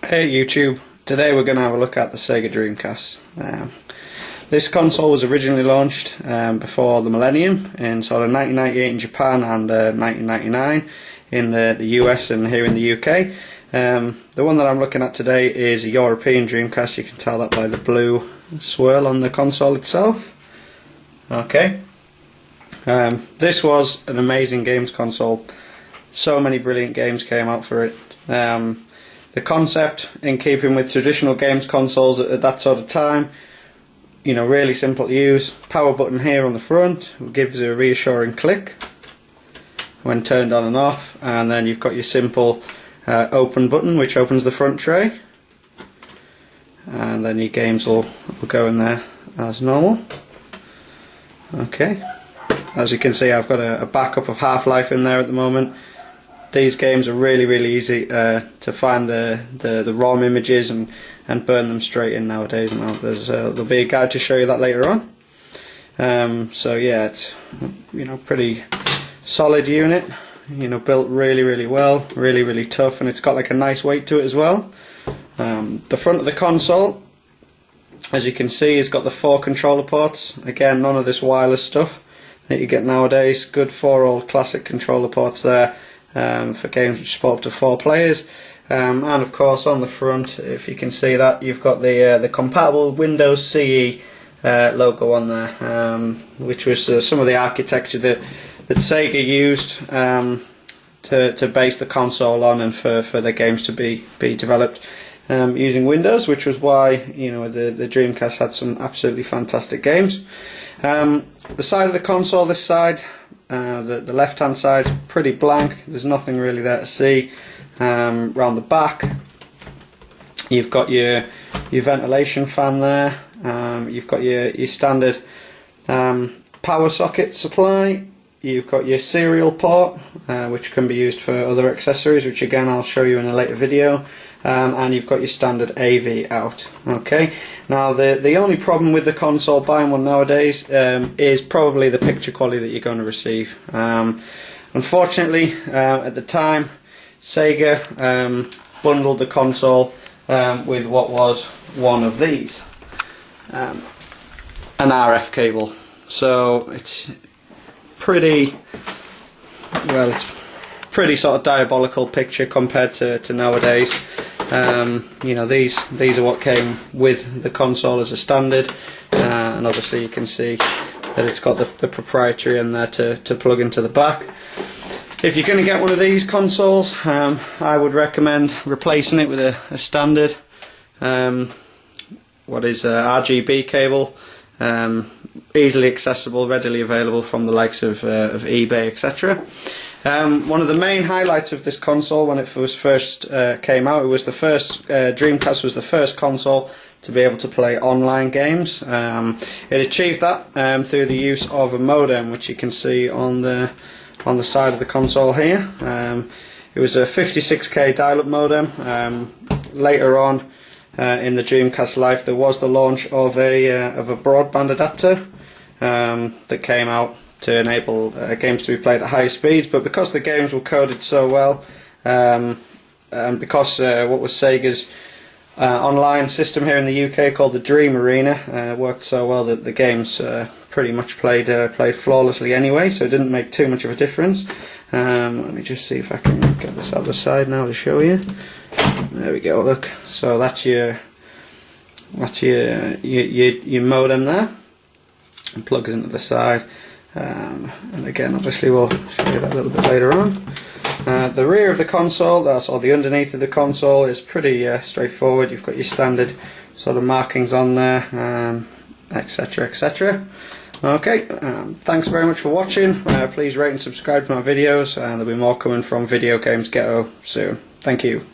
Hey YouTube, today we're going to have a look at the Sega Dreamcast. This console was originally launched before the millennium in sort of 1998 in Japan and 1999 in the US and here in the UK. The one that I'm looking at today is a European Dreamcast. You can tell that by the blue swirl on the console itself. Okay. This was an amazing games console. So many brilliant games came out for it. The concept, in keeping with traditional games consoles at that sort of time, you know, really simple to use. Power button here on the front gives you a reassuring click when turned on and off, and then you've got your simple open button which opens the front tray, and then your games will go in there as normal. Okay, as you can see, I've got a backup of Half-Life in there at the moment. These games are really easy to find the ROM images and burn them straight in nowadays. Now there'll be a guide to show you that later on. So yeah, it's, you know, pretty solid unit. You know, built really well, really tough, and it's got like a nice weight to it as well. The front of the console, as you can see, has got the 4 controller ports. Again, none of this wireless stuff that you get nowadays. Good 4 old classic controller ports there. For games which support up to 4 players, and of course on the front, if you can see that, you've got the compatible Windows CE logo on there, which was some of the architecture that Sega used to base the console on, and for their games to be developed using Windows, which was why, you know, the Dreamcast had some absolutely fantastic games. The side of the console, this side, the left hand side is pretty blank. There's nothing really there to see. Round the back, you've got your ventilation fan there. You've got your standard power socket supply. You've got your serial port, which can be used for other accessories, which again I'll show you in a later video. And you've got your standard AV out. Okay. Now the only problem with the console, buying one nowadays, is probably the picture quality that you're going to receive. Unfortunately, at the time, Sega bundled the console with what was one of these, an RF cable. So it's pretty, well, it's pretty sort of diabolical picture compared to nowadays. You know, these are what came with the console as a standard, and obviously you can see that it's got the proprietary in there to plug into the back. If you're going to get one of these consoles, I would recommend replacing it with a standard RGB cable, easily accessible, readily available from the likes of eBay, etc. One of the main highlights of this console, when it was first came out, it was the first Dreamcast was the first console to be able to play online games. It achieved that through the use of a modem, which you can see on the side of the console here. It was a 56K dial-up modem. Later on in the Dreamcast life, there was the launch of a broadband adapter that came out to enable games to be played at higher speeds, but because the games were coded so well, and because what was Sega's online system here in the UK called the Dream Arena worked so well, that the games pretty much played flawlessly anyway, so it didn't make too much of a difference. Let me just see if I can get this out of the side now to show you. There we go, look. So that's your modem there, and plugs into the side. And again, obviously we'll show you that a little bit later on. The rear of the console, or the underneath of the console, is pretty straightforward. You've got your standard sort of markings on there, etc. Okay, thanks very much for watching. Please rate and subscribe to my videos, and there'll be more coming from Video Games Ghetto soon. Thank you.